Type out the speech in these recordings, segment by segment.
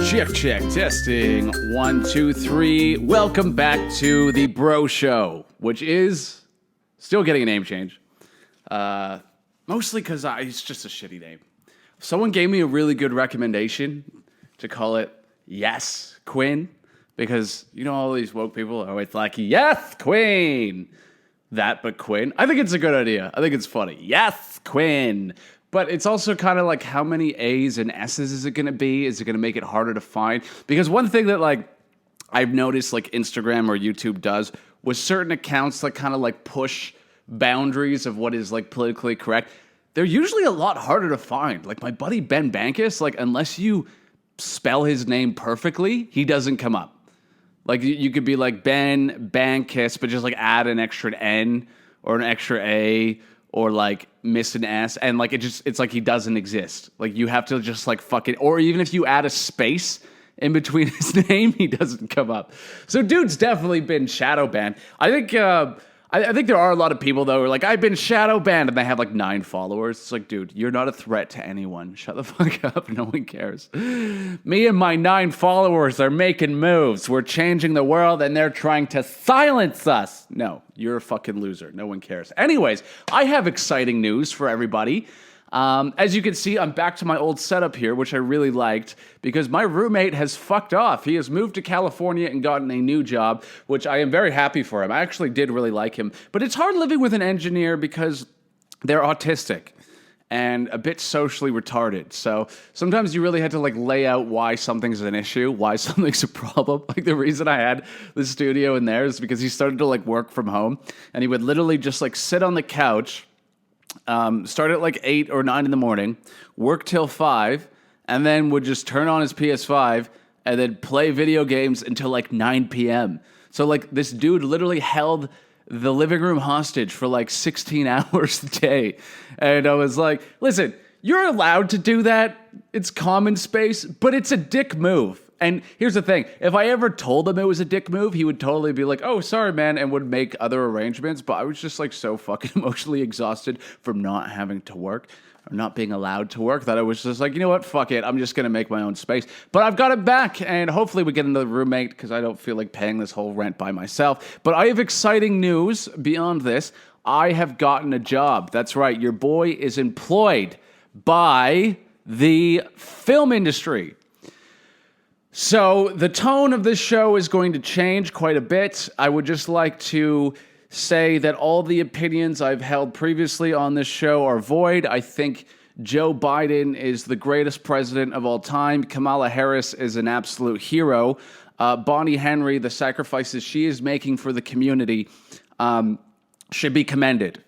Check, testing. 1, 2, 3. Welcome back to the Bro Show, which is still getting a name change. Mostly because it's just a shitty name. Someone gave me a really good recommendation to call it Yes Quinn, because you know all these woke people are always like, Yes Queen! That but Quinn. I think it's a good idea. I think it's funny. Yes Quinn! But it's also kind of like, how many A's and S's is it going to be? Is it going to make it harder to find? Because one thing that like I've noticed like Instagram or YouTube does with certain accounts that kind of like push boundaries of what is like politically correct, they're usually a lot harder to find. Like my buddy Ben Bankus, like unless you spell his name perfectly, he doesn't come up. Like you could be like Ben Bankus, but just like add an extra N or an extra A or like miss an S, and like it's like he doesn't exist. Like you have to just like fucking, or even if you add a space in between his name, he doesn't come up. So dude's definitely been shadow banned. I think there are a lot of people though who are like, I've been shadow banned, and they have like 9 followers. It's like, dude, you're not a threat to anyone. Shut the fuck up. No one cares. Me and my 9 followers are making moves. We're changing the world, and they're trying to silence us. No, you're a fucking loser. No one cares. Anyways, I have exciting news for everybody. As you can see, I'm back to my old setup here, which I really liked, because my roommate has fucked off. He has moved to California and gotten a new job, which I am very happy for him. I actually did really like him. But it's hard living with an engineer because they're autistic and a bit socially retarded. So sometimes you really had to like lay out why something's an issue, why something's a problem. Like the reason I had the studio in there is because he started to like work from home, and he would literally just like sit on the couch, start at like 8 or 9 in the morning, work till 5, and then would just turn on his PS5 and then play video games until like 9 p.m. So like this dude literally held the living room hostage for like 16 hours a day. And I was like, listen, you're allowed to do that. It's common space, but it's a dick move. And here's the thing. If I ever told him it was a dick move, he would totally be like, oh, sorry, man, and would make other arrangements. But I was just like so fucking emotionally exhausted from not having to work or not being allowed to work that I was just like, you know what? Fuck it. I'm just going to make my own space. But I've got it back, and hopefully we get another roommate because I don't feel like paying this whole rent by myself. But I have exciting news beyond this. I have gotten a job. That's right. Your boy is employed by the film industry. So the tone of this show is going to change quite a bit. I would just like to say that all the opinions I've held previously on this show are void. I think Joe Biden is the greatest president of all time. Kamala Harris is an absolute hero. Bonnie Henry, the sacrifices she is making for the community, should be commended.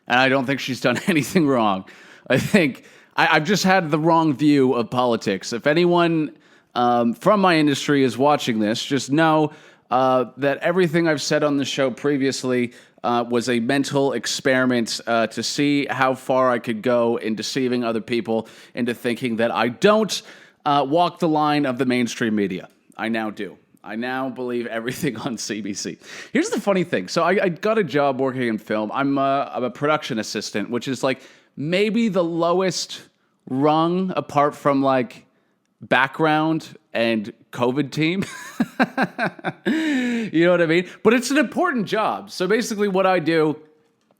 And I don't think she's done anything wrong. I think I've just had the wrong view of politics. If anyone from my industry is watching this, just know that everything I've said on the show previously was a mental experiment to see how far I could go in deceiving other people into thinking that I don't walk the line of the mainstream media. I now do. I now believe everything on CBC. Here's the funny thing. So I got a job working in film. I'm a production assistant, which is like maybe the lowest rung apart from like background and COVID team. You know what I mean? But it's an important job. So basically what I do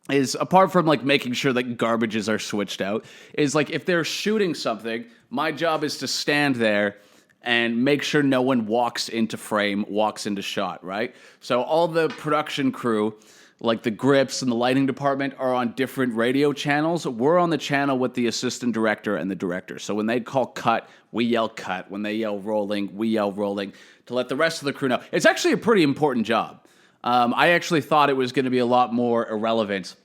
is, apart from like making sure that garbages are switched out, is like if they're shooting something, my job is to stand there and make sure no one walks into frame, walks into shot, right? So all the production crew, like the grips and the lighting department, are on different radio channels. We're on the channel with the assistant director and the director. So when they call cut, we yell cut. When they yell rolling, we yell rolling, to let the rest of the crew know. It's actually a pretty important job. I actually thought it was going to be a lot more irrelevant.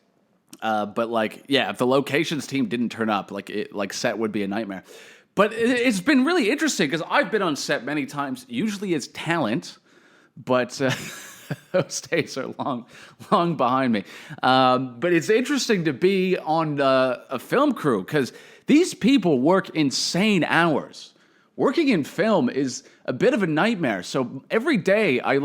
But like, yeah, if the locations team didn't turn up, like set would be a nightmare. But it's been really interesting because I've been on set many times, usually as talent, but those days are long behind me. But it's interesting to be on a film crew because these people work insane hours. Working in film is a bit of a nightmare. So every day I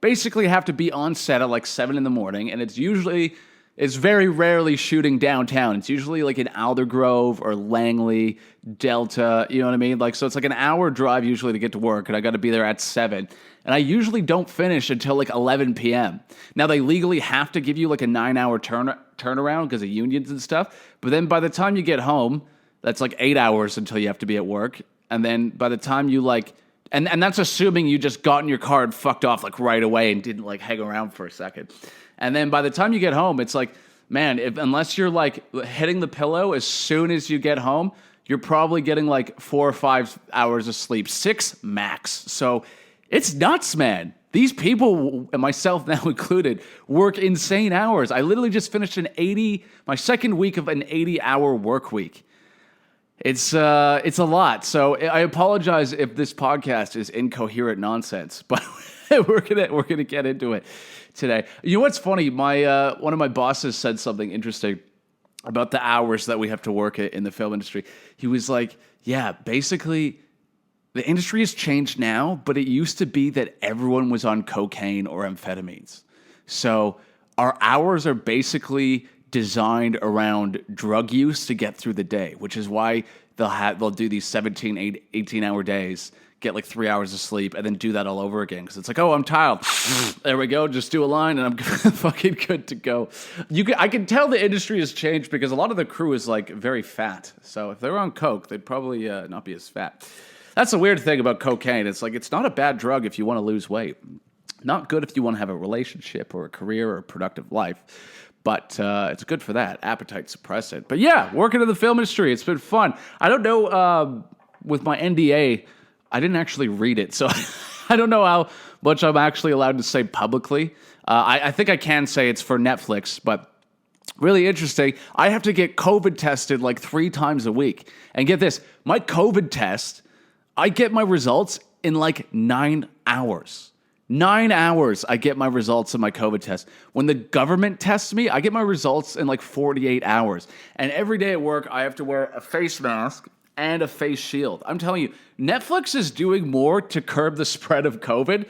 basically have to be on set at 7 in the morning, and it's usually It's very rarely shooting downtown. It's usually like in Aldergrove or Langley, Delta, you know what I mean? Like, so it's like an hour drive usually to get to work, and I got to be there at 7. And I usually don't finish until like 11 p.m. Now, they legally have to give you like a 9-hour turnaround because of unions and stuff. But then by the time you get home, that's like 8 hours until you have to be at work. And then by the time you like, and that's assuming you just got in your car and fucked off like right away and didn't like hang around for a second. And then by the time you get home, it's like, man, unless you're like hitting the pillow as soon as you get home, you're probably getting like 4 or 5 hours of sleep, 6 max. So it's nuts, man. These people, and myself now included, work insane hours. I literally just finished my second week of an 80-hour work week. It's a lot. So I apologize if this podcast is incoherent nonsense, but we're gonna get into it today. You know what's funny? My one of my bosses said something interesting about the hours that we have to work in the film industry. He was like, "Yeah, basically, the industry has changed now, but it used to be that everyone was on cocaine or amphetamines. So our hours are basically designed around drug use to get through the day, which is why they'll do these 17, 18-hour days, get like 3 hours of sleep, and then do that all over again. Because it's like, oh, I'm tired. There we go. Just do a line, and I'm fucking good to go. I can tell the industry has changed because a lot of the crew is like very fat. So if they were on coke, they'd probably not be as fat. That's the weird thing about cocaine. It's like, it's not a bad drug if you want to lose weight. Not good if you want to have a relationship or a career or a productive life. But it's good for that, appetite suppressant. But yeah, working in the film industry, it's been fun. I don't know, with my NDA, I didn't actually read it. So I don't know how much I'm actually allowed to say publicly. I think I can say it's for Netflix, but really interesting. I have to get COVID tested like 3 times a week. And get this, my COVID test, I get my results in like 9 hours. 9 hours, I get my results of my COVID test. When the government tests me, I get my results in like 48 hours. And every day at work, I have to wear a face mask and a face shield. I'm telling you, Netflix is doing more to curb the spread of COVID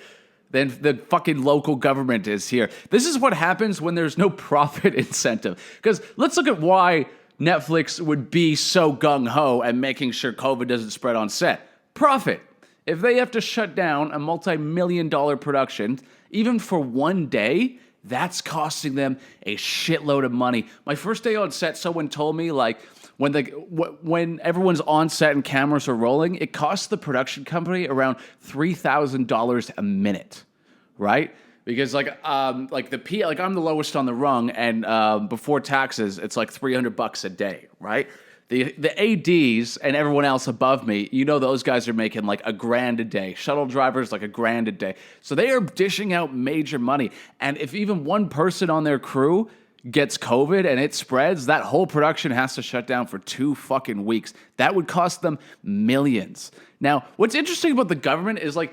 than the fucking local government is here. This is what happens when there's no profit incentive. Because let's look at why Netflix would be so gung-ho at making sure COVID doesn't spread on set. Profit. If they have to shut down a multi-million-dollar production, even for one day, that's costing them a shitload of money. My first day on set, someone told me, like, when everyone's on set and cameras are rolling, it costs the production company around $3,000 a minute, right? Because like I'm the lowest on the rung, and before taxes, it's like $300 a day, right? The ADs and everyone else above me, you know, those guys are making like $1,000 a day. Shuttle drivers, like $1,000 a day. So they are dishing out major money. And if even one person on their crew gets COVID and it spreads, that whole production has to shut down for 2 fucking weeks. That would cost them millions. Now, what's interesting about the government is like,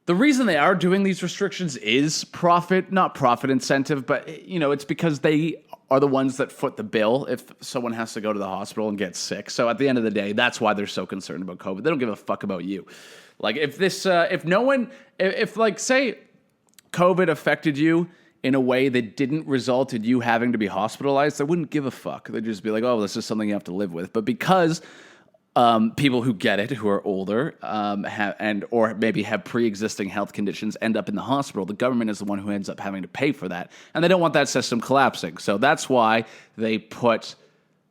the reason they are doing these restrictions is profit, not profit incentive, but, you know, it's because they are the ones that foot the bill if someone has to go to the hospital and get sick. So at the end of the day, that's why they're so concerned about COVID. They don't give a fuck about you. Like if say COVID affected you in a way that didn't result in you having to be hospitalized, they wouldn't give a fuck. They'd just be like, oh, this is something you have to live with. But because people who get it, who are older, or maybe have pre-existing health conditions, end up in the hospital, the government is the one who ends up having to pay for that. And they don't want that system collapsing. So that's why they put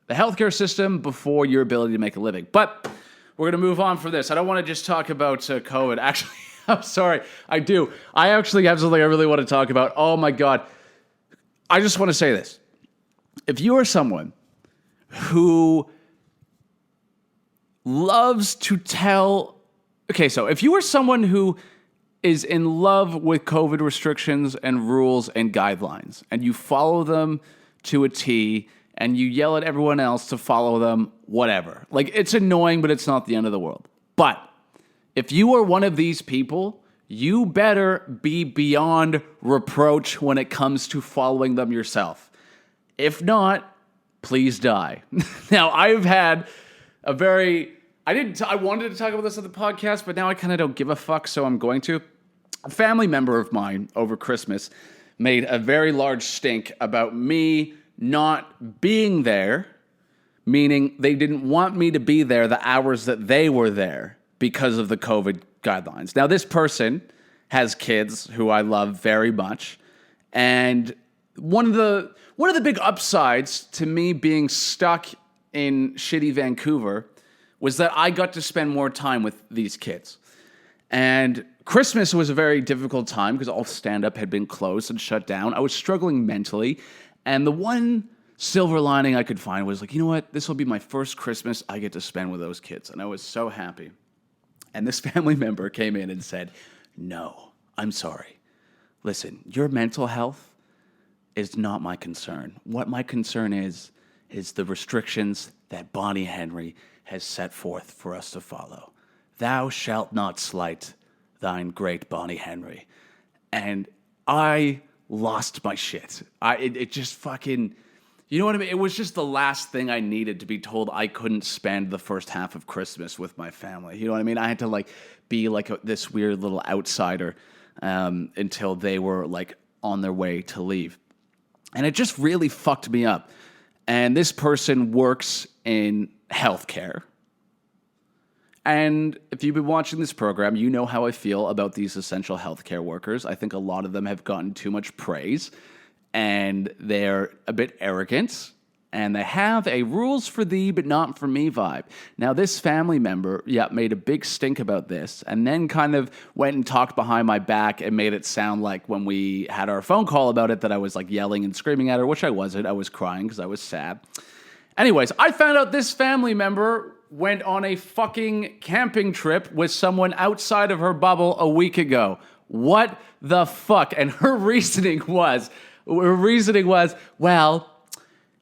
the healthcare system before your ability to make a living. But we're going to move on from this. I don't want to just talk about COVID. Actually, I'm sorry. I do. I actually have something I really want to talk about. Oh, my God. I just want to say this. If you are someone who loves to tell... Okay, so if you are someone who is in love with COVID restrictions and rules and guidelines, and you follow them to a T, and you yell at everyone else to follow them, whatever. Like, it's annoying, but it's not the end of the world. But if you are one of these people, you better be beyond reproach when it comes to following them yourself. If not, please die. Now, I've had a very... I wanted to talk about this on the podcast, but now I kind of don't give a fuck, so I'm going to. A family member of mine over Christmas made a very large stink about me not being there, meaning they didn't want me to be there the hours that they were there because of the COVID guidelines. Now, this person has kids who I love very much, and one of the big upsides to me being stuck in shitty Vancouver was that I got to spend more time with these kids. And Christmas was a very difficult time because all stand-up had been closed and shut down. I was struggling mentally, and the one silver lining I could find was like, you know what? This will be my first Christmas I get to spend with those kids. And I was so happy. And this family member came in and said, no, I'm sorry. Listen, your mental health is not my concern. What my concern is the restrictions that Bonnie Henry has set forth for us to follow. Thou shalt not slight thine great Bonnie Henry. And I lost my shit. It just fucking... You know what I mean? It was just the last thing I needed to be told I couldn't spend the first half of Christmas with my family. You know what I mean? I had to be this weird little outsider until they were on their way to leave. And it just really fucked me up. And this person works in healthcare. And if you've been watching this program, you know how I feel about these essential healthcare workers. I think a lot of them have gotten too much praise. And they're a bit arrogant, and they have a rules for thee but not for me vibe. Now, this family member, made a big stink about this, and then kind of went and talked behind my back and made it sound like when we had our phone call about it that I was yelling and screaming at her, which I wasn't. I was crying because I was sad. Anyways, I found out this family member went on a fucking camping trip with someone outside of her bubble a week ago. What the fuck? And her reasoning was, well,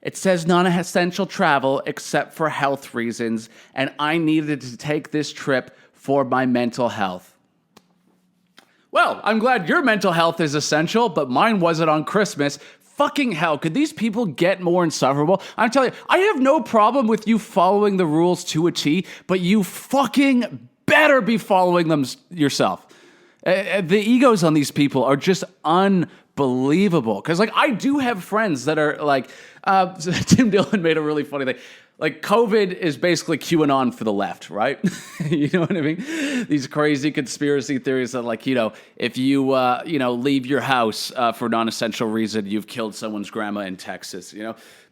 it says non-essential travel except for health reasons, and I needed to take this trip for my mental health. Well, I'm glad your mental health is essential, but mine wasn't on Christmas. Fucking hell, could these people get more insufferable? I'm telling you, I have no problem with you following the rules to a T, but you fucking better be following them yourself. The egos on these people are just unbelievable. Because, I do have friends that are Tim Dillon made a really funny thing. COVID is basically QAnon for the left, right? You know what I mean? These crazy conspiracy theories that, if you, leave your house for non-essential reason, you've killed someone's grandma in Texas,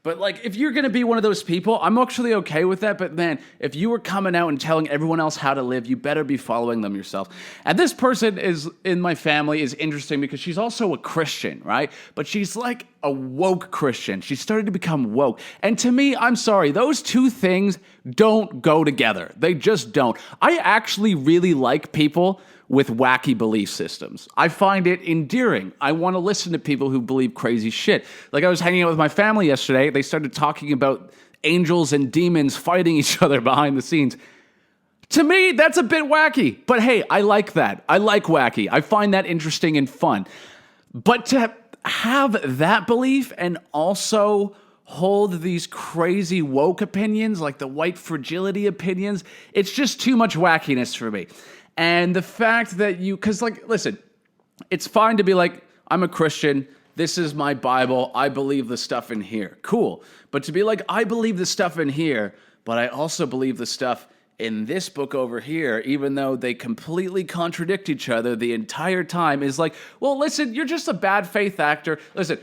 But, if you're going to be one of those people, I'm actually okay with that. But, man, if you were coming out and telling everyone else how to live, you better be following them yourself. And this person in my family is interesting because she's also a Christian, right? But she's a woke Christian. She started to become woke. And to me, I'm sorry, those two things don't go together. They just don't. I actually really like people with wacky belief systems. I find it endearing. I want to listen to people who believe crazy shit. I was hanging out with my family yesterday. They started talking about angels and demons fighting each other behind the scenes. To me, that's a bit wacky. But hey, I like that. I like wacky. I find that interesting and fun. But to have that belief and also hold these crazy woke opinions, like the white fragility opinions, it's just too much wackiness for me. And the fact that listen, it's fine to be I'm a Christian, this is my Bible, I believe the stuff in here. Cool. But to be I believe the stuff in here, but I also believe the stuff in this book over here, even though they completely contradict each other the entire time, is well, listen, you're just a bad faith actor. Listen,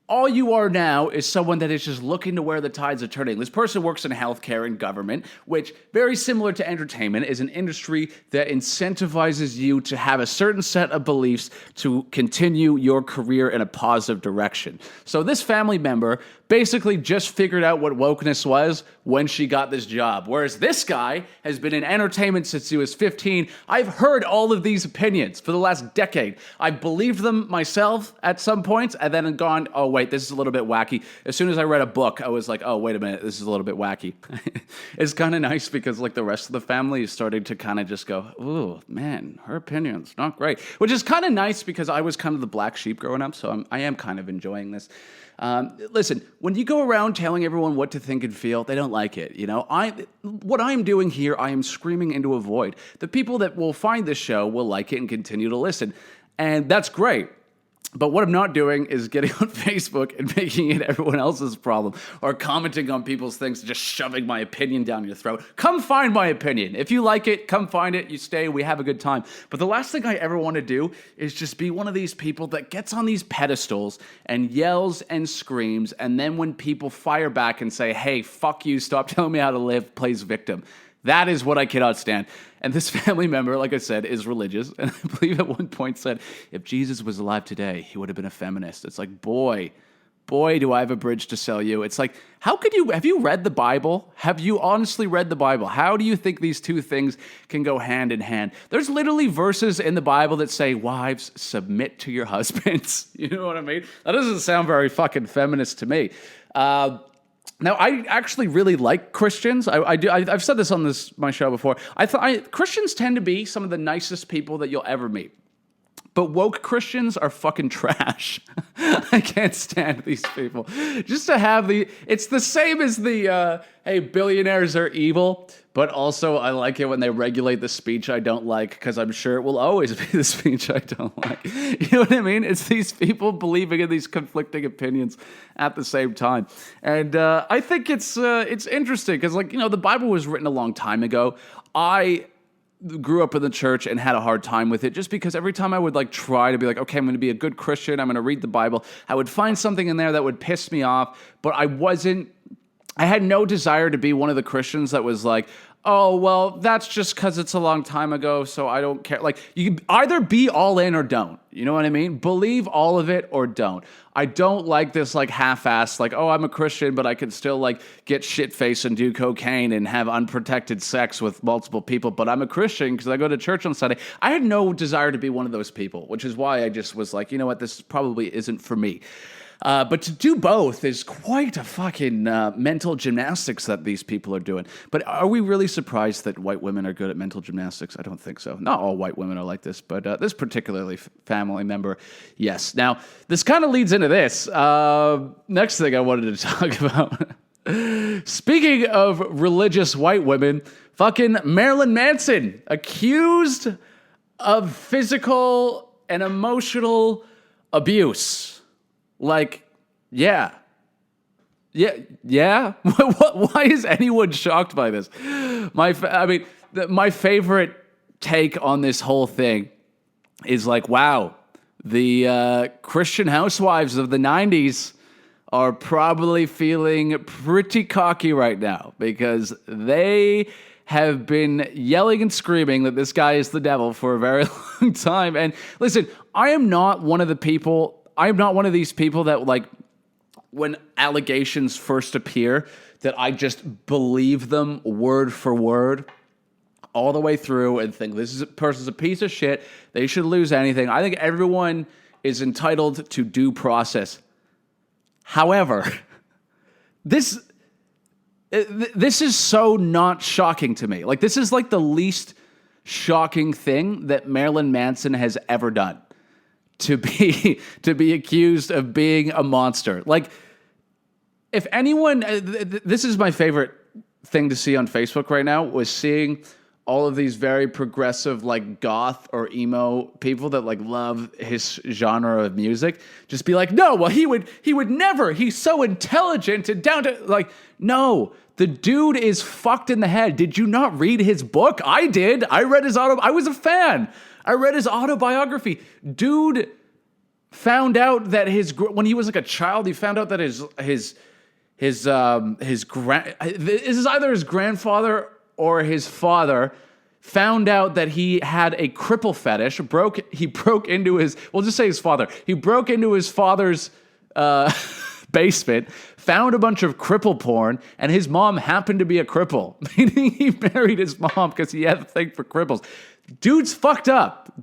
all you are now is someone that is just looking to where the tides are turning. This person works in healthcare and government, which, very similar to entertainment, is an industry that incentivizes you to have a certain set of beliefs to continue your career in a positive direction. So this family member basically just figured out what wokeness was when she got this job. Whereas this guy has been in entertainment since he was 15. I've heard all of these opinions for the last decade. I've believed them myself at some points and then gone, oh, wait, this is a little bit wacky. As soon as I read a book, I was like, oh, wait a minute, this is a little bit wacky. It's kind of nice because the rest of the family is starting to kind of just go, ooh, man, her opinion's not great. Which is kind of nice because I was kind of the black sheep growing up, so I am kind of enjoying this. Listen, when you go around telling everyone what to think and feel, they don't like it. What I'm doing here, I am screaming into a void. The people that will find this show will like it and continue to listen. And that's great. But what I'm not doing is getting on Facebook and making it everyone else's problem or commenting on people's things, just shoving my opinion down your throat. Come find my opinion. If you like it, come find it. You stay. We have a good time. But the last thing I ever want to do is just be one of these people that gets on these pedestals and yells and screams. And then when people fire back and say, hey, fuck you, stop telling me how to live, plays victim. That is what I cannot stand. And this family member, like I said, is religious. And I believe at one point said, if Jesus was alive today, he would have been a feminist. It's like, boy, do I have a bridge to sell you. It's like, have you read the Bible? Have you honestly read the Bible? How do you think these two things can go hand in hand? There's literally verses in the Bible that say, wives, submit to your husbands. You know what I mean? That doesn't sound very fucking feminist to me. Now, I actually really like Christians. I've said this on my show before. Christians tend to be some of the nicest people that you'll ever meet. But woke Christians are fucking trash. I can't stand these people. Just to have it's the same as hey, billionaires are evil, but also I like it when they regulate the speech I don't like, because I'm sure it will always be the speech I don't like. You know what I mean? It's these people believing in these conflicting opinions at the same time. And I think it's interesting, because the Bible was written a long time ago. I grew up in the church and had a hard time with it, just because every time I would try to be okay, I'm going to be a good Christian, I'm going to read the Bible, I would find something in there that would piss me off, but I had no desire to be one of the Christians that was like, oh, well, that's just because it's a long time ago, so I don't care. You can either be all in or don't. You know what I mean? Believe all of it or don't. I don't like this half-assed, oh, I'm a Christian, but I can still get shit-faced and do cocaine and have unprotected sex with multiple people, but I'm a Christian because I go to church on Sunday. I had no desire to be one of those people, which is why I just was like, you know what, this probably isn't for me. But to do both is quite a fucking mental gymnastics that these people are doing. But are we really surprised that white women are good at mental gymnastics? I don't think so. Not all white women are like this, but this particularly family member, yes. Now, this kind of leads into this. Next thing I wanted to talk about. Speaking of religious white women, fucking Marilyn Manson accused of physical and emotional abuse. Yeah. Why is anyone shocked by this? My favorite take on this whole thing is wow, the Christian housewives of the 90s are probably feeling pretty cocky right now, because they have been yelling and screaming that this guy is the devil for a very long time. And listen, I am not one of these people that when allegations first appear, that I just believe them word for word all the way through and think this person's a piece of shit, they should lose anything. I think everyone is entitled to due process. However, this is so not shocking to me. This is the least shocking thing that Marilyn Manson has ever done. To be accused of being a monster. If anyone, this is my favorite thing to see on Facebook right now, was seeing all of these very progressive, goth or emo people that love his genre of music, just be no, well, he would never, he's so intelligent and down to, no, the dude is fucked in the head. Did you not read his book? I did. I read his I was a fan. I read his autobiography. Dude found out that when he was a child, he found out that this is either his grandfather or his father found out that he had a cripple fetish. He broke into we'll just say his father. He broke into his father's basement, found a bunch of cripple porn, and his mom happened to be a cripple. Meaning he married his mom because he had a thing for cripples. Dude's fucked up.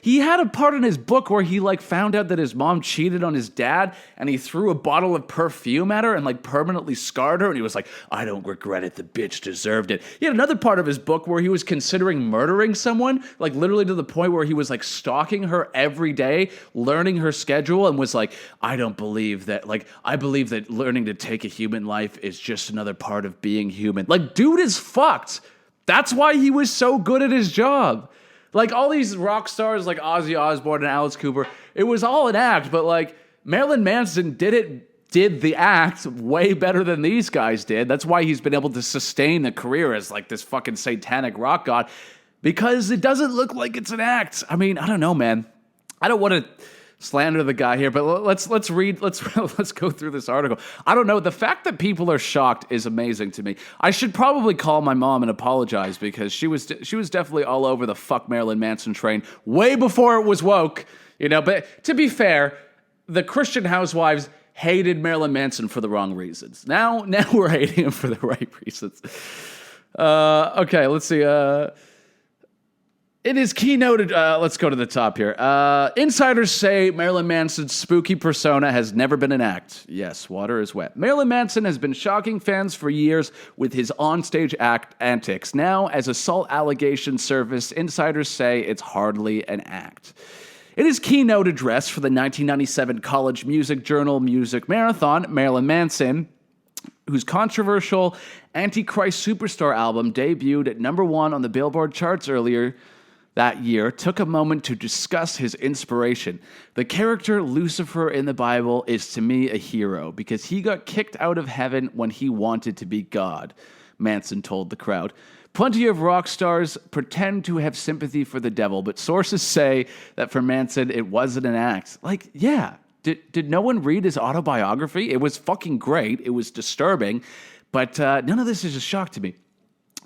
He had a part in his book where he found out that his mom cheated on his dad, and he threw a bottle of perfume at her and permanently scarred her, and he was like, I don't regret it, the bitch deserved it. He had another part of his book where he was considering murdering someone, literally to the point where he was stalking her every day, learning her schedule, and was I don't believe that, I believe that learning to take a human life is just another part of being human. Dude is fucked. That's why he was so good at his job. All these rock stars like Ozzy Osbourne and Alice Cooper, it was all an act, but like Marilyn Manson did the act way better than these guys did. That's why he's been able to sustain a career as like this fucking satanic rock god, because it doesn't look like it's an act. I mean, I don't know, man. I don't want to slander the guy here, but let's go through this article. I don't know. The fact that people are shocked is amazing to me. I should probably call my mom and apologize, because she was definitely all over the fuck Marilyn Manson train way before it was woke, you know. But to be fair, the Christian housewives hated Marilyn Manson for the wrong reasons. Now we're hating him for the right reasons. Okay, let's see. It is keynoted. Let's go to the top here. Insiders say Marilyn Manson's spooky persona has never been an act. Yes, water is wet. Marilyn Manson has been shocking fans for years with his onstage antics. Now, as assault allegations surface, insiders say it's hardly an act. In his keynote address for the 1997 College Music Journal Music Marathon, Marilyn Manson, whose controversial Antichrist Superstar album debuted at #1 on the Billboard charts earlier that year, took a moment to discuss his inspiration. The character Lucifer in the Bible is to me a hero because he got kicked out of heaven when he wanted to be God, Manson told the crowd. Plenty of rock stars pretend to have sympathy for the devil, but sources say that for Manson, it wasn't an act. Like, yeah, did no one read his autobiography? It was fucking great. It was disturbing, but none of this is a shock to me.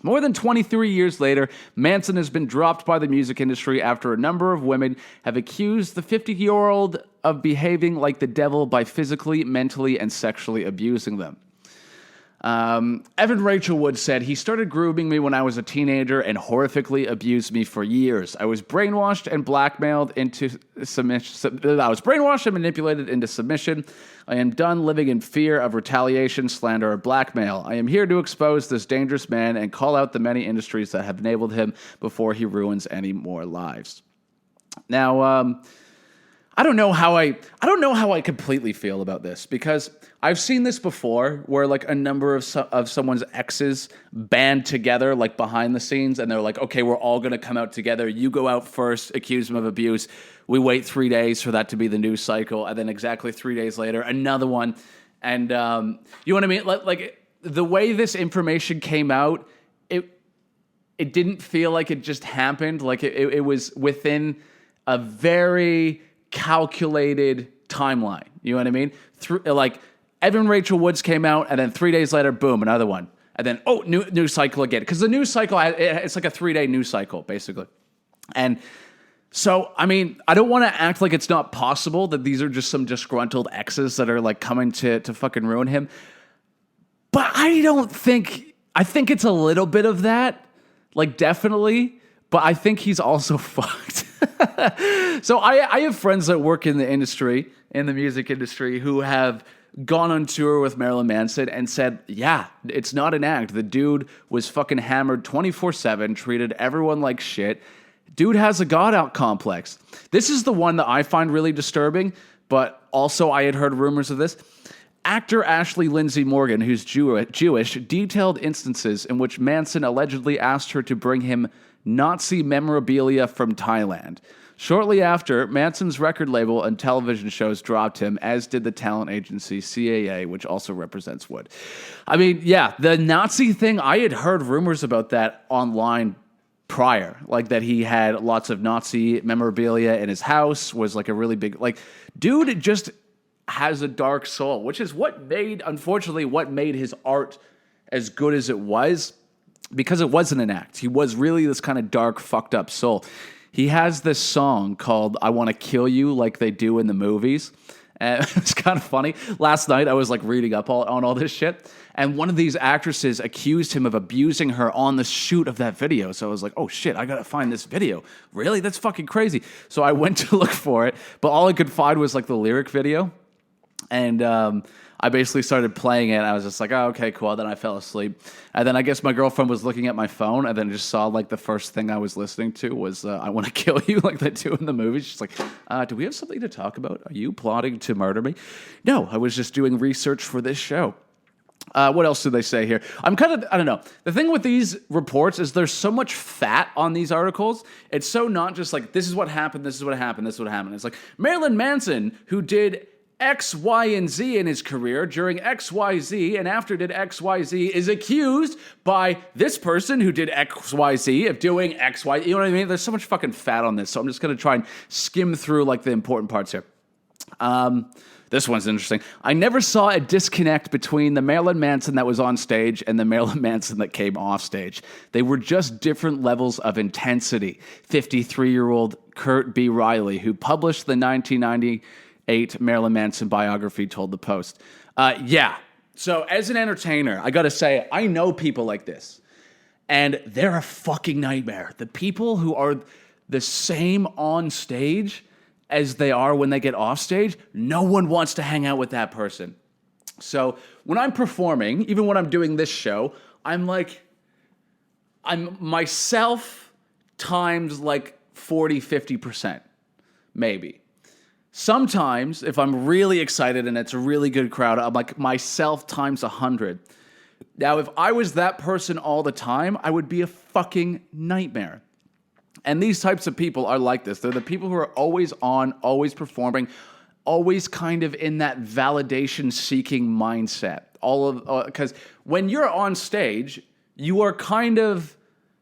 More than 23 years later, Manson has been dropped by the music industry after a number of women have accused the 50-year-old of behaving like the devil by physically, mentally, and sexually abusing them. Evan Rachel Wood said, he started grooming me when I was a teenager and horrifically abused me for years. I was brainwashed and blackmailed into submission. I was brainwashed and manipulated into submission. I am done living in fear of retaliation, slander, or blackmail. I am here to expose this dangerous man and call out the many industries that have enabled him before he ruins any more lives. Now, I don't know how I completely feel about this, because I've seen this before where like a number of someone's exes band together like behind the scenes, and they're like, okay, we're all going to come out together. You go out first, accuse him of abuse. We wait 3 days for that to be the news cycle, and then exactly 3 days later, another one. And you know what I mean? Like the way this information came out, it didn't feel like it just happened. Like it was within a very calculated timeline. You know what I mean? Like Evan Rachel Woods came out, and then 3 days later, boom, another one. And then, new cycle again. Because the news cycle, it's like a 3-day news cycle, basically. And so, I mean, I don't want to act like it's not possible that these are just some disgruntled exes that are like coming to fucking ruin him. But I think it's a little bit of that. Like, definitely. But I think he's also fucked. So I have friends that work in the industry, in the music industry, who have gone on tour with Marilyn Manson and said, yeah, it's not an act. The dude was fucking hammered 24/7, treated everyone like shit. Dude has a God out complex. This is the one that I find really disturbing, but also I had heard rumors of this. Actor Ashley Lindsay Morgan, who's Jewish, detailed instances in which Manson allegedly asked her to bring him Nazi memorabilia from Thailand. Shortly after, Manson's record label and television shows dropped him, as did the talent agency CAA, which also represents Wood. I mean, yeah, the Nazi thing, I had heard rumors about that online prior, like that he had lots of Nazi memorabilia in his house, was like a really big, like, dude just has a dark soul, which is unfortunately, what made his art as good as it was, because it wasn't an act. He was really this kind of dark, fucked up soul. He has this song called I Want to Kill You, like they do in the movies. And it's kind of funny. Last night, I was like reading up on all this shit, and one of these actresses accused him of abusing her on the shoot of that video. So I was like, oh shit, I gotta find this video. Really? That's fucking crazy. So I went to look for it, but all I could find was like the lyric video. And I basically started playing it. I was just like, oh, okay, cool. Then I fell asleep. And then I guess my girlfriend was looking at my phone and then just saw like the first thing I was listening to was I Want to Kill You, like they do in the movies. She's like, do we have something to talk about? Are you plotting to murder me? No, I was just doing research for this show. What else do they say here? I don't know. The thing with these reports is there's so much fat on these articles. It's so not just like, this is what happened, this is what happened, this is what happened. It's like, Marilyn Manson, who did X, Y, and Z in his career during X, Y, Z, and after did X, Y, Z, is accused by this person who did X, Y, Z of doing X, Y. You know what I mean? There's so much fucking fat on this, so I'm just going to try and skim through like the important parts here. This one's interesting. I never saw a disconnect between the Marilyn Manson that was on stage and the Marilyn Manson that came off stage. They were just different levels of intensity. 53-year-old Kurt B. Riley, who published the 1998 Marilyn Manson biography, told the Post. Yeah. So as an entertainer, I got to say, I know people like this. And they're a fucking nightmare. The people who are the same on stage as they are when they get off stage, no one wants to hang out with that person. So when I'm performing, even when I'm doing this show, I'm myself times like 40, 50%, maybe. Sometimes, if I'm really excited and it's a really good crowd, I'm like myself times 100. Now, if I was that person all the time, I would be a fucking nightmare. And these types of people are like this. They're the people who are always on, always performing, always kind of in that validation-seeking mindset. Because when you're on stage, you are kind of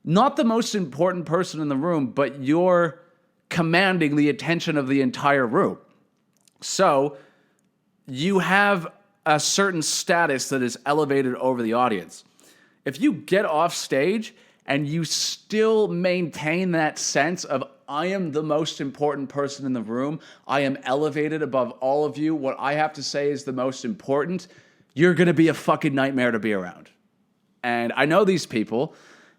not the most important person in the room, but you're commanding the attention of the entire room. So you have a certain status that is elevated over the audience. If you get off stage and you still maintain that sense of, I am the most important person in the room, I am elevated above all of you, what I have to say is the most important, you're going to be a fucking nightmare to be around. And I know these people,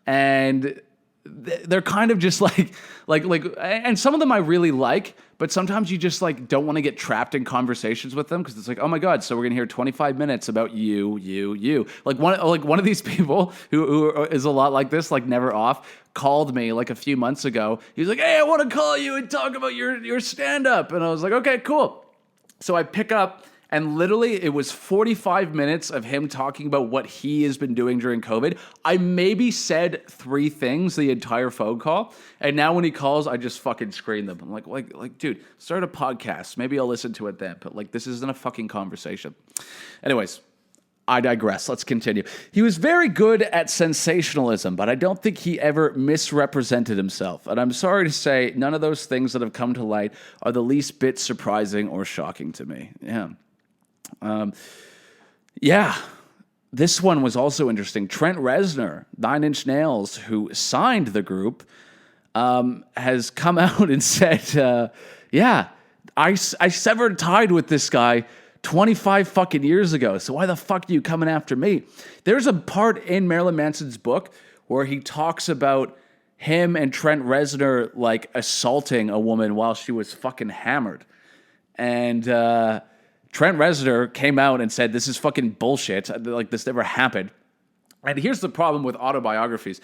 and they're kind of just like, and some of them I really like, but sometimes you just like don't want to get trapped in conversations with them because it's like, oh my God, so we're gonna hear 25 minutes about you. Like one of these people who is a lot like this, like never off, called me like a few months ago. He was like, hey, I want to call you and talk about your stand-up. And I was like, okay, cool. So I pick up, and literally it was 45 minutes of him talking about what he has been doing during COVID. I maybe said 3 things the entire phone call. And now when he calls, I just fucking screen them. I'm like, dude, start a podcast. Maybe I'll listen to it then. But like, this isn't a fucking conversation. Anyways, I digress. Let's continue. He was very good at sensationalism, but I don't think he ever misrepresented himself. And I'm sorry to say, none of those things that have come to light are the least bit surprising or shocking to me. Yeah. This one was also interesting. Trent Reznor, 9 Inch Nails, who signed the group, has come out and said, I severed tied with this guy 25 fucking years ago, so why the fuck are you coming after me? There's a part in Marilyn Manson's book where he talks about him and Trent Reznor like assaulting a woman while she was fucking hammered. And Trent Reznor came out and said, this is fucking bullshit. Like, this never happened. And here's the problem with autobiographies.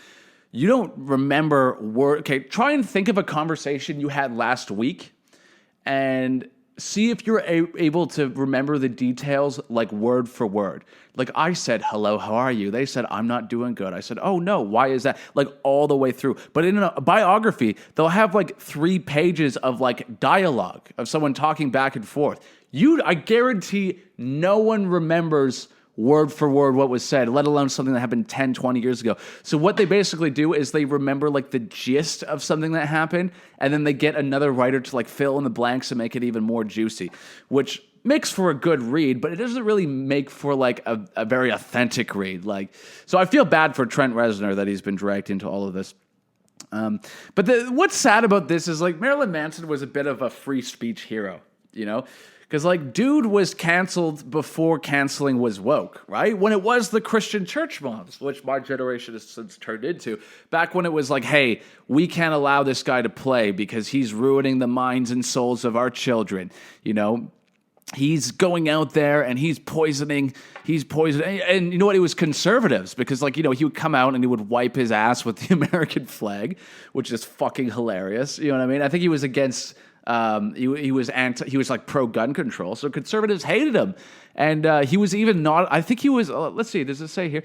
You don't remember okay, try and think of a conversation you had last week and see if you're able to remember the details like word for word. Like I said, hello, how are you? They said, I'm not doing good. I said, oh no, why is that? Like all the way through. But in a biography, they'll have like 3 pages of like dialogue of someone talking back and forth. I guarantee no one remembers word for word what was said, let alone something that happened 10, 20 years ago. So what they basically do is they remember like the gist of something that happened, and then they get another writer to like fill in the blanks and make it even more juicy, which makes for a good read, but it doesn't really make for like a very authentic read. Like, so I feel bad for Trent Reznor that he's been dragged into all of this. But what's sad about this is like Marilyn Manson was a bit of a free speech hero, you know? Because, like, dude was canceled before canceling was woke, right? When it was the Christian church moms, which my generation has since turned into, back when it was like, hey, we can't allow this guy to play because he's ruining the minds and souls of our children, you know? He's going out there and he's poisoning. And you know what? It was conservatives because, like, you know, he would come out and he would wipe his ass with the American flag, which is fucking hilarious. You know what I mean? I think he was against He was he was like pro gun control, so conservatives hated him, and he was even not. I think he was. Let's see, does it say here?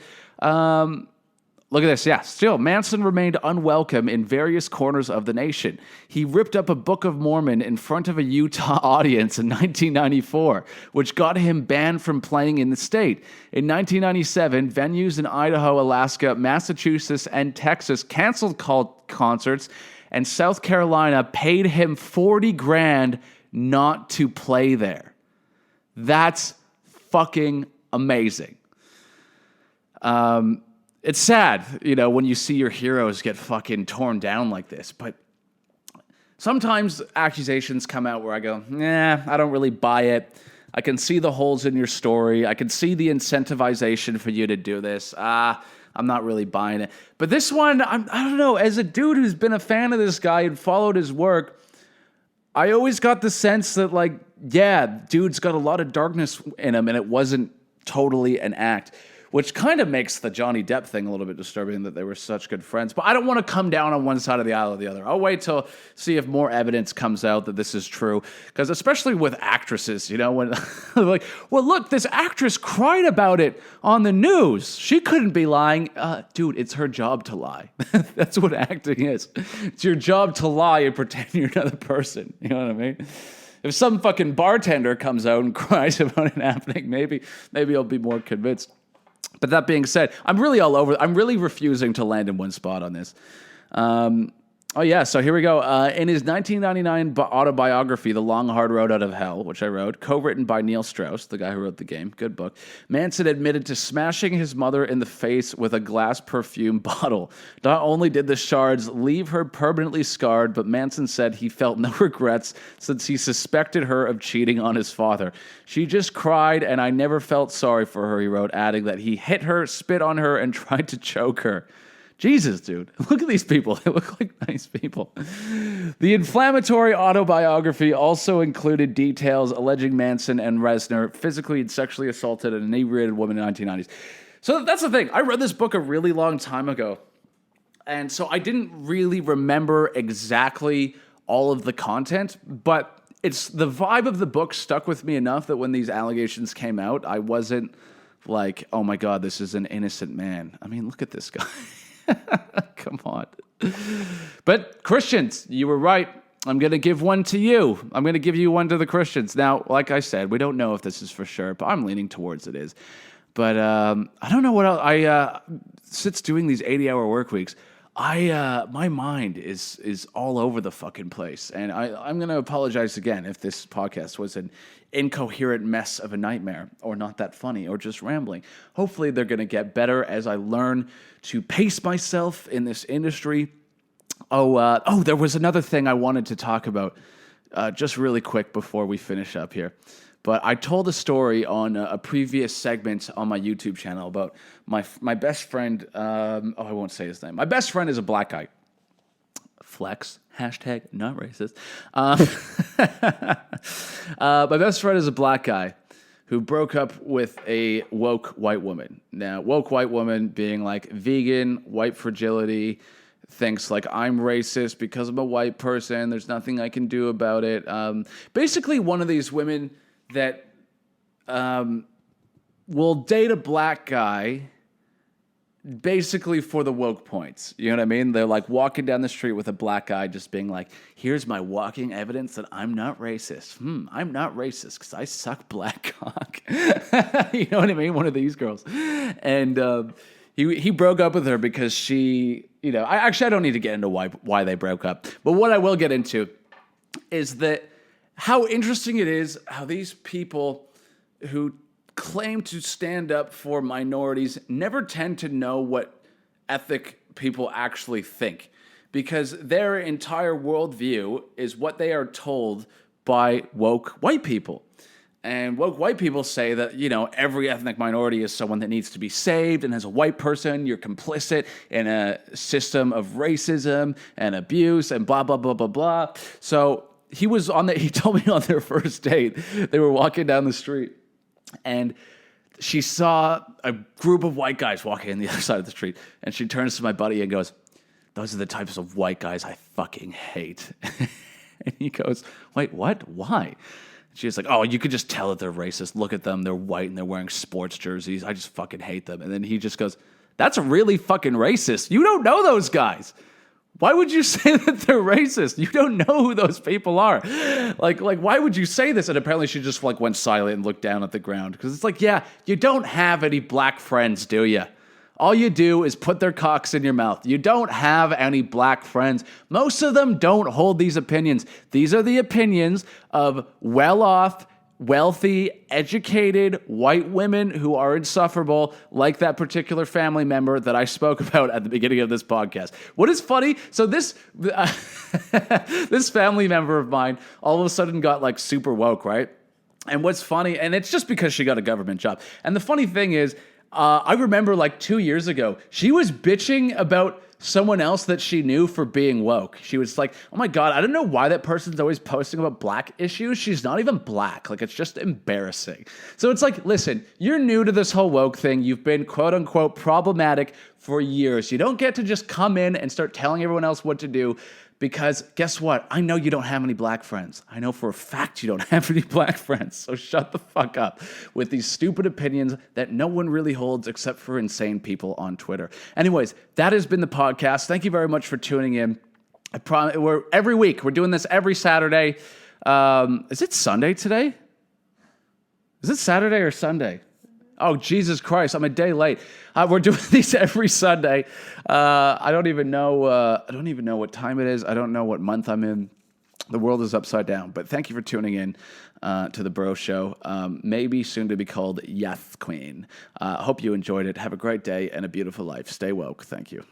Look at this. Yeah, still, Manson remained unwelcome in various corners of the nation. He ripped up a Book of Mormon in front of a Utah audience in 1994, which got him banned from playing in the state. In 1997, venues in Idaho, Alaska, Massachusetts, and Texas canceled concerts, and South Carolina paid him $40,000 not to play there. That's fucking amazing. It's sad, when you see your heroes get fucking torn down like this. But sometimes accusations come out where I go, I don't really buy it. I can see the holes in your story. I can see the incentivization for you to do this. I'm not really buying it. But this one, I don't know. As a dude who's been a fan of this guy and followed his work, I always got the sense that, dude's got a lot of darkness in him, and it wasn't totally an act. Which kind of makes the Johnny Depp thing a little bit disturbing, that they were such good friends. But I don't want to come down on one side of the aisle or the other. I'll wait till see if more evidence comes out that this is true. Because especially with actresses, when like, well, look, this actress cried about it on the news. She couldn't be lying. Dude, it's her job to lie. That's what acting is. It's your job to lie and pretend you're another person. You know what I mean? If some fucking bartender comes out and cries about it happening, maybe I'll be more convinced. But that being said, I'm really all over. I'm really refusing to land in one spot on this. So here we go. In his 1999 autobiography, The Long, Hard Road Out of Hell, which I wrote, co-written by Neil Strauss, the guy who wrote the game, good book, Manson admitted to smashing his mother in the face with a glass perfume bottle. Not only did the shards leave her permanently scarred, but Manson said he felt no regrets since he suspected her of cheating on his father. She just cried, and I never felt sorry for her, he wrote, adding that he hit her, spit on her, and tried to choke her. Jesus, dude. Look at these people. They look like nice people. The inflammatory autobiography also included details alleging Manson and Reznor physically and sexually assaulted an inebriated woman in the 1990s. So that's the thing. I read this book a really long time ago. And so I didn't really remember exactly all of the content, but it's the vibe of the book stuck with me enough that when these allegations came out, I wasn't like, oh my God, this is an innocent man. I mean, look at this guy. Come on. But Christians, you were right. I'm going to give one to you. I'm going to give you one to the Christians. Now, like I said, we don't know if this is for sure, but I'm leaning towards it is. But I don't know what else. Since doing these 80-hour work weeks, my mind is all over the fucking place. And I'm going to apologize again if this podcast was an incoherent mess of a nightmare or not that funny or just rambling. Hopefully they're going to get better as I learn to pace myself in this industry. There was another thing I wanted to talk about just really quick before we finish up here. But I told a story on a previous segment on my YouTube channel about my best friend. I won't say his name. My best friend is a black guy. Flex. Hashtag not racist. My best friend is a black guy who broke up with a woke white woman. Now, woke white woman being like vegan, white fragility, thinks like I'm racist because I'm a white person. There's nothing I can do about it. Basically, one of these women that will date a black guy basically for the woke points. You know what I mean? They're like walking down the street with a black guy just being like, here's my walking evidence that I'm not racist. I'm not racist because I suck black cock. You know what I mean? One of these girls. And he broke up with her because she, I don't need to get into why they broke up. But what I will get into is that how interesting it is how these people who claim to stand up for minorities never tend to know what ethnic people actually think, because their entire worldview is what they are told by woke white people. And woke white people say that, every ethnic minority is someone that needs to be saved, and as a white person, you're complicit in a system of racism and abuse and blah, blah, blah, blah, blah. So he told me on their first date, they were walking down the street, and she saw a group of white guys walking on the other side of the street. And she turns to my buddy and goes, those are the types of white guys I fucking hate. And he goes, wait, what? Why? She's like, oh, you could just tell that they're racist. Look at them. They're white and they're wearing sports jerseys. I just fucking hate them. And then he just goes, that's really fucking racist. You don't know those guys. Why would you say that they're racist? You don't know who those people are. Like, why would you say this? And apparently she just like went silent and looked down at the ground. Because it's like, yeah, you don't have any black friends, do you? All you do is put their cocks in your mouth. You don't have any black friends. Most of them don't hold these opinions. These are the opinions of well-off, wealthy, educated white women who are insufferable, like that particular family member that I spoke about at the beginning of this podcast. What is funny? So this family member of mine all of a sudden got like super woke, right? And what's funny, and it's just because she got a government job. And the funny thing is, I remember like 2 years ago, she was bitching about someone else that she knew for being woke. She was like, oh my God, I don't know why that person's always posting about black issues. She's not even black. Like, it's just embarrassing. So it's like, listen, you're new to this whole woke thing. You've been quote unquote problematic for years. You don't get to just come in and start telling everyone else what to do. Because guess what? I know you don't have any black friends. I know for a fact you don't have any black friends. So shut the fuck up with these stupid opinions that no one really holds except for insane people on Twitter. Anyways, that has been the podcast. Thank you very much for tuning in. I promise we're every week. We're doing this every Saturday. Is it Sunday today? Is it Saturday or Sunday? Oh, Jesus Christ, I'm a day late. We're doing these every Sunday. I don't even know what time it is. I don't know what month I'm in. The world is upside down. But thank you for tuning in to The Bro Show. Maybe soon to be called Yes Queen. Hope you enjoyed it. Have a great day and a beautiful life. Stay woke. Thank you.